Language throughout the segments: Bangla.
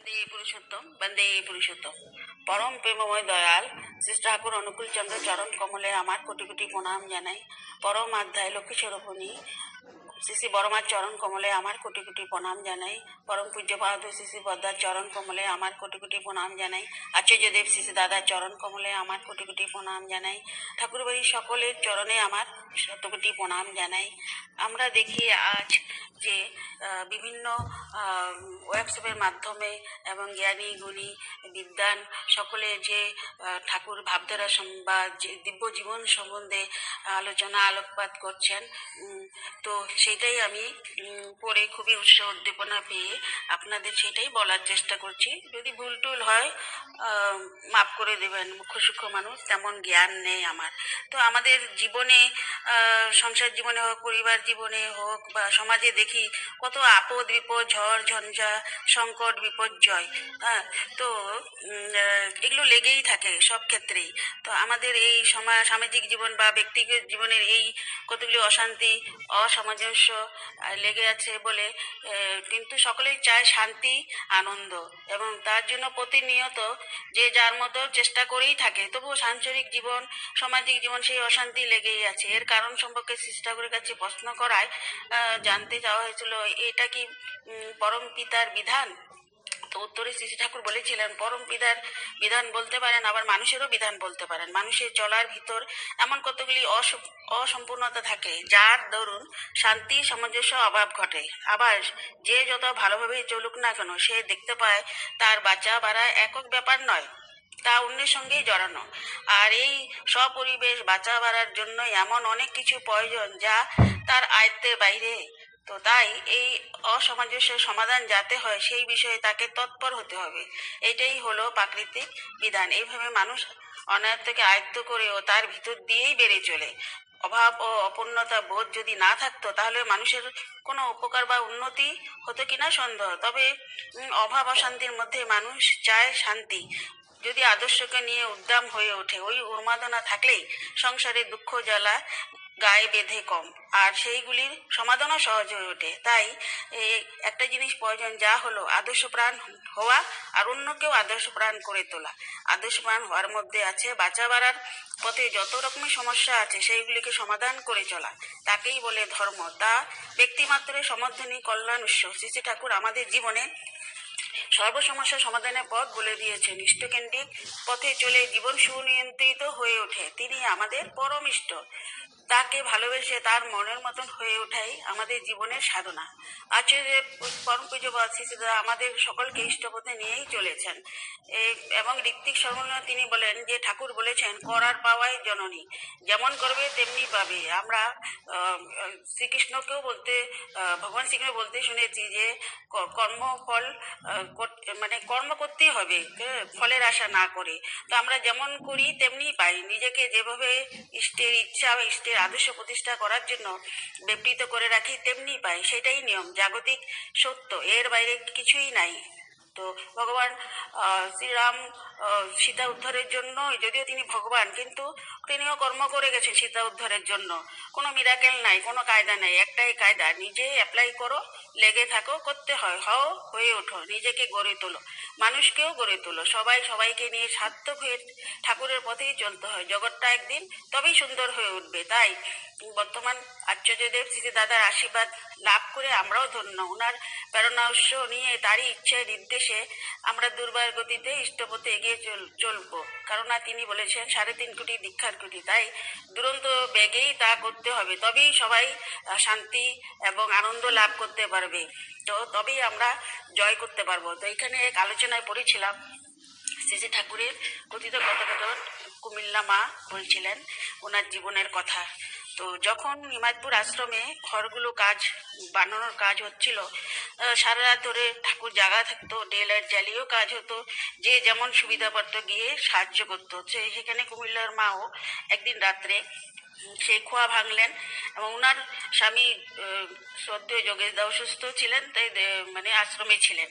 বন্দে পুরুষোত্তম, বন্দে পুরুষোত্তম। পরম প্রেমময় দয়াল শ্রী ঠাকুর অনুকূল চন্দ্র চরণ কমলে আমার কোটি কোটি প্রণাম জানাই। পরম অধ্যায় লক্ষ্মী স্বরূপিণী শ্রী শ্রী বড়মার চরণ কমলে আমার কোটি কোটি প্রণাম জানাই। পরম পূজ্যপাদ শ্রী শ্রী বদ্দার চরণ কমলে আমার কোটি কোটি প্রণাম জানাই। আচার্যদেব শ্রী শ্রী দাদার চরণ কমলে আমার কোটি কোটি প্রণাম জানাই। ঠাকুরবাড়ির সকলের চরণে আমার শত কোটি প্রণাম জানাই। আমরা দেখি আজ যে বিভিন্ন ওয়েবসাইটের মাধ্যমে এবং জ্ঞানী গুণী বিদ্বান সকলে যে ঠাকুর ভাবধারা বা যে দিব্য জীবন সম্বন্ধে আলোচনা আলোকপাত করছেন, তো সেটাই আমি পড়ে খুবই উৎসাহ উদ্দীপনা পেয়ে আপনাদের সেটাই বলার চেষ্টা করছি। যদি ভুল টুল হয় মাফ করে দেবেন, মুখ্য সূক্ষ্ম মানুষ, তেমন জ্ঞান নেই আমার। তো আমাদের জীবনে সংসার জীবনে হোক, পরিবার জীবনে হোক, বা সমাজে দেখি কত আপদ বিপদ, ঝড় ঝঞ্ঝা, সংকট বিপর্যয়। হ্যাঁ, তো এগুলো লেগেই থাকে সব ক্ষেত্রেই। তো আমাদের এই সামাজিক জীবন বা ব্যক্তিগত জীবনের এই কতগুলি অশান্তি, অসামঞ্জস্য লেগে আছে বলে কিন্তু সকলেই চায় শান্তি, আনন্দ, এবং তার জন্য প্রতিনিয়ত যে যার মতো চেষ্টা করেই থাকে। তবুও সাংসারিক জীবন, সামাজিক জীবন সেই অশান্তি লেগেই আছে। এর কারণ সম্পর্কে শ্রী ঠাকুরের কাছে প্রশ্ন করায় জানতে চাওয়া হয়েছিল, এটা কি পরম পিতার বিধান? তো উত্তরে শ্রী ঠাকুর বলেছিলেন, পরম পিতার বিধান বলতে পারেন, আবার মানুষেরও বিধান বলতে পারেন। মানুষের চলার ভিতর এমন কতগুলি অসম্পূর্ণতা থাকে যার দরুন শান্তি সামঞ্জস্য অভাব ঘটে। আবার যে যত ভালোভাবে চলুক না কেন, সে দেখতে পায় তার বাঁচা বাড়া একক ব্যাপার নয়, তা অন্যের সঙ্গেই জড়ানো। আর এই স্বপরিবেশ বাঁচা বাড়ার জন্য এমন অনেক কিছু প্রয়োজন যা তার আয়ত্তের বাইরে। তো তাই এই অসামঞ্জস্যের সমাধান যাতে হয় সেই বিষয়ে তাকে তৎপর হতে হবে। এটাই হলো প্রাকৃতিক বিধান। এইভাবে মানুষ অনায়ত্তকে আয়ত্ত করে ও তার ভিতর দিয়েই বেড়ে চলে। অভাব ও অপূর্ণতা বোধ যদি না থাকতো, তাহলে মানুষের কোনো উপকার বা উন্নতি হতো কিনা সন্দেহ। তবে অভাব অশান্তির মধ্যে মানুষ চায় শান্তি। যদি আদর্শকে নিয়ে উদ্দাম হয়ে ওঠে, ওই উন্মাদনা থাকলেই সংসারে দুঃখ জ্বালা গায়ে বেঁধে কম, আর সেইগুলির সমাধানও সহজ হয়ে ওঠে। তাই একটা জিনিস প্রয়োজন, যা হলো আদর্শ প্রাণ হওয়া আর অন্যকেও আদর্শ প্রাণ করে তোলা। আদর্শ প্রাণ হওয়ার মধ্যে আছে বাঁচা বাড়ার পথে যত রকমের সমস্যা আছে সেইগুলিকে সমাধান করে চলা। তাকেই বলে ধর্ম। তা ব্যক্তিমাত্রের সমর্থনী কল্যাণ উৎস। শ্রী ঠাকুর আমাদের জীবনে সর্বসমস্যা সমাধানের পথ বলে দিয়েছেন। ইষ্টকেন্দ্রিক পথে চলে জীবন সুনিয়ন্ত্রিত হয়ে ওঠে। তিনি আমাদের পরম ইষ্ট। তাকে ভালোবেসে তার মনের মতন হয়ে ওঠাই আমাদের জীবনের সাধনা। আচার্য পরম পূজ্যপাদ শ্রীদাদা আমাদের সকলকে ইষ্টপথে নিয়েই চলেছেন। এবং ঋত্বিক সর্বর্ণ তিনি বলেন যে, ঠাকুর বলেছেন, করার পাওয়াই জননী, যেমন করবে তেমনি পাবে। আমরা শ্রীকৃষ্ণকেও বলতে, ভগবান শ্রীকৃষ্ণ বলতে শুনেছি যে কর্মফল মানে কর্ম করতেই হবে, ফলের আশা না করে। তো আমরা যেমন করি তেমনি পাই। নিজেকে যেভাবে ইষ্টের ইচ্ছা বা ইষ্টের আদর্শ প্রতিষ্ঠা করার জন্য ব্যবহৃত করে রাখি তেমনি পাই। সেটাই নিয়ম, জাগতিক সত্য, এর বাইরে কিছুই নাই। তো ভগবান শ্রীরাম সীতা উদ্ধারের জন্য, যদিও তিনি ভগবান, কিন্তু তিনিও কর্ম করে গেছেন সীতা উদ্ধারের জন্য। কোনো মিরাকেল নাই, কোনো কায়দা নাই, একটাই কায়দা, নিজে অ্যাপ্লাই করো, লেগে থাকো, করতে হয়, হও, হয়ে ওঠো, নিজেকে গড়ে তোলো, মানুষকেও গড়ে তোলো। সবাই সবাইকে নিয়ে সার্থক হয়ে ঠাকুরের পথেই চলতে হয়। জগৎটা একদিন তবেই সুন্দর হয়ে উঠবে। তাই বর্তমান আচার্যদেব শ্রী দাদার আশীর্বাদ লাভ করে আমরাও ধন্য। ওনার প্রেরণা উৎস নিয়ে তারই ইচ্ছায় নির্দেশে আমরা দুর্বার গতিতে ইষ্টপথে এগিয়ে চলবো। কেননা তিনি বলেছেন 3.5 কোটি দীক্ষার কোটি। তাই দুরন্ত বেগেই তা করতে হবে, তবেই সবাই শান্তি এবং আনন্দ লাভ করতে পারবে। তো তবেই আমরা জয় করতে পারবো। তো এখানে এক আলোচনায় পড়েছিলাম শ্রী ঠাকুরের কথিত কথোপকথন। কুমিল্লা মা বলছিলেন ওনার জীবনের কথা। তো যখন হিমায়তপুর আশ্রমে ঘরগুলো বানানোর কাজ হচ্ছিল, সারা রাত ধরে ঠাকুর জাগা থাকতো, ডে লাইট জ্বালিয়েও কাজ হতো, যে যেমন সুবিধাপত্র গিয়ে সাহায্য করতো। সেখানে কুমিল্লার মাও একদিন রাত্রে সেই খোয়া ভাঙলেন, এবং ওনার স্বামী শ্রদ্ধেয় যোগেশদা অসুস্থ ছিলেন, তাই মানে আশ্রমে ছিলেন।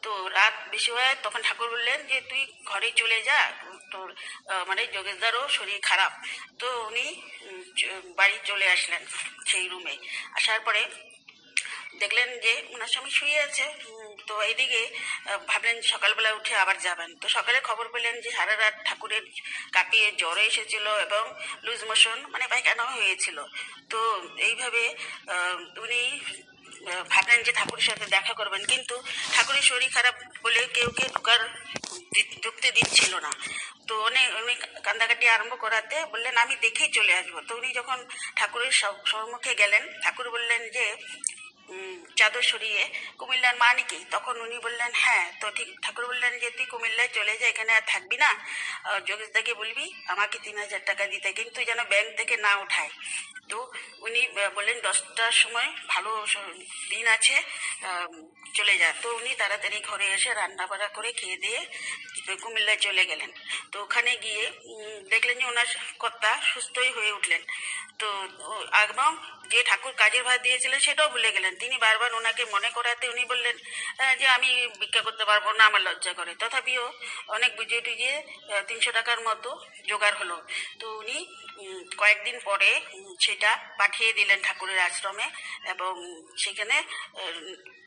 তো রাত বেশি হয়, তখন ঠাকুর বললেন যে তুই ঘরে চলে যা, তোর মানে যোগেশদারও শরীর খারাপ। তো উনি বাড়ি চলে আসলেন। সেই রুমে আসার পরে দেখলেন যে ওনার স্বামী শুয়ে আছে, তো এইদিকে ভাবলেন সকালবেলা উঠে আবার যাবেন। তো সকালে খবর পেলেন যে সারা রাত ঠাকুরের কাঁপিয়ে জ্বরে এসেছিল এবং লুজ মোশন মানে পায়খানাও হয়েছিল। তো এইভাবে উনি ভাবলেন যে ঠাকুরের সাথে দেখা করবেন, কিন্তু ঠাকুরের শরীর খারাপ বলে কেউ ঢুকতে দিচ্ছিল না। তো উনি কান্দাকাটি আরম্ভ করাতে বললেন আমি দেখেই চলে আসবো। তো উনি যখন ঠাকুরের সম্মুখে গেলেন, ঠাকুর বললেন যে চাদর সরিয়ে কুমিল্লার মা নাকি? তখন উনি বললেন হ্যাঁ। তো ঠিক ঠাকুর বললেন যে তুই কুমিল্লায় চলে যা, এখানে আর থাকবি না। যোগেশদাকে বলবি আমাকে 3,000 টাকা দিতে, কিন্তু যেন ব্যাংক থেকে না উঠায়। তো উনি বললেন 10টার সময় ভালো দিন আছে, চলে যা। তো উনি তাড়াতাড়ি ঘরে এসে রান্না বাড়া করে খেয়ে দিয়ে কুমিল্লায় চলে গেলেন। তো ওখানে গিয়ে দেখলেন যে ওনার কর্তা সুস্থই হয়ে উঠলেন। তো এবং যে ঠাকুর কাজের ভার দিয়েছিলেন সেটাও ভুলে গেলেন। তিনি বারবার ওনাকে মনে করাতে উনি বললেন যে আমি ভিক্ষা করতে পারবো না, আমার লজ্জা করে। তথাপিও অনেক বুঝিয়ে টুঝিয়ে 300 টাকার মতো জোগাড় হলো। তো উনি কয়েকদিন পরে সেটা পাঠিয়ে দিলেন ঠাকুরের আশ্রমে, এবং সেখানে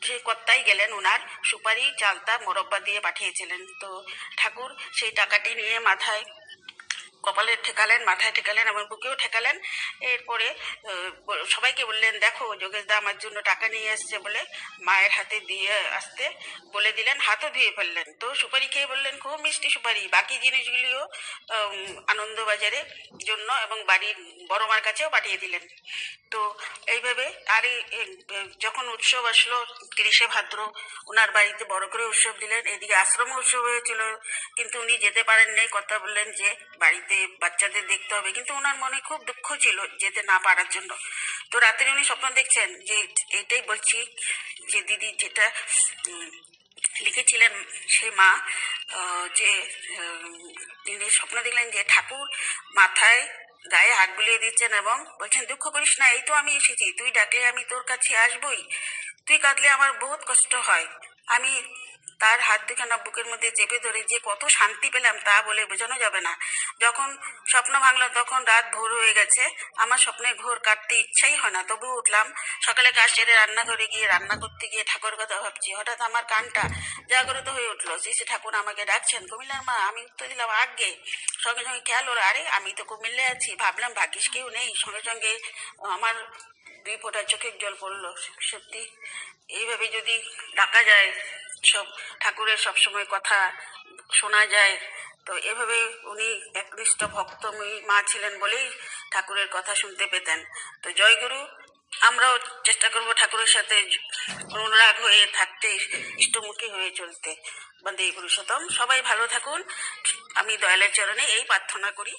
সে কর্তাই গেলেন ওনার সুপারি চালতা মোরব্বা দিয়ে পাঠিয়েছিলেন। তো ঠাকুর সেই টাকাটি নিয়ে মাথায় কপালে ঠেকালেন, মাথায় ঠেকালেন এবং বুকেও ঠেকালেন। এরপরে সবাইকে বললেন দেখো যোগেশদা আমার জন্য টাকা নিয়ে এসছে বলে মায়ের হাতে দিয়ে আসতে বলে দিলেন, হাতও ধুয়ে ফেললেন। তো সুপারি খেয়ে বললেন খুব মিষ্টি সুপারি। বাকি জিনিসগুলিও আনন্দবাজারের জন্য এবং বাড়ির বড় মার কাছেও পাঠিয়ে দিলেন। তো এইভাবে আর যখন উৎসব আসলো 30শে ভাদ্র, ওনার বাড়িতে বড় করে উৎসব দিলেন। এদিকে আশ্রম উৎসব হয়েছিল, কিন্তু উনি যেতে পারেন নাই। কথা বললেন যে বাড়িতে বাচ্চাদের দেখতে হবে, কিন্তু ওনার মনে খুব দুঃখ ছিল যেতে না পারার জন্য। তো রাত্রে উনি স্বপ্ন দেখছেন যে এইটাই বলছি যে দিদি যেটা লিখেছিলেন সে মা, যে তিনি স্বপ্ন দেখলেন যে ঠাকুর মাথায় গায়ে হাত বুলিয়ে দিচ্ছেন এবং বলছেন দুঃখ করিস না, এই তো আমি এসেছি, তুই ডাকলে আমি তোর কাছে আসবই, তুই কাঁদলে আমার বহুত কষ্ট হয়। আমি তার হাত দুখানা বুকের মধ্যে চেপে ধরে যে কত শান্তি পেলাম তা বলে বোঝানো যাবে না। যখন স্বপ্ন ভাঙলো তখন রাত ভোর হয়ে গেছে। আমার স্বপ্নের ঘোর কাটতে ইচ্ছাই হয় না, তবুও উঠলাম। সকালে কাজ সেরে রান্নাঘরে গিয়ে রান্না করতে গিয়ে ঠাকুর কথা ভাবছি। হঠাৎ আমার কানটা জাগ্রত হয়ে উঠলো। শ্রী ঠাকুর আমাকে ডাকছেন, কুমিল্লার মা। আমি উত্তর দিলাম আজ্ঞে। সঙ্গে সঙ্গে খেয়াল হলো আরে আমি তো কুমিল্লায় আছি। ভাবলাম ভাগ্যিস কেউ নেই। সঙ্গে সঙ্গে আমার 2 ফোঁটা চোখের জল পড়লো। সত্যি এইভাবে যদি ডাকা যায়, সব ঠাকুরের সবসময় কথা শোনা যায়। তো এভাবে উনি একনিষ্ঠ ভক্তময়ী মা ছিলেন বলেই ঠাকুরের কথা শুনতে পেতেন। তো জয়গুরু। আমরাও চেষ্টা করব ঠাকুরের সাথে অনুরাগ হয়ে থাকতে, ইষ্টমুখী হয়ে চলতে। বন্দে পুরুষোত্তম। সবাই ভালো থাকুন। আমি দয়ালের চরণে এই প্রার্থনা করি।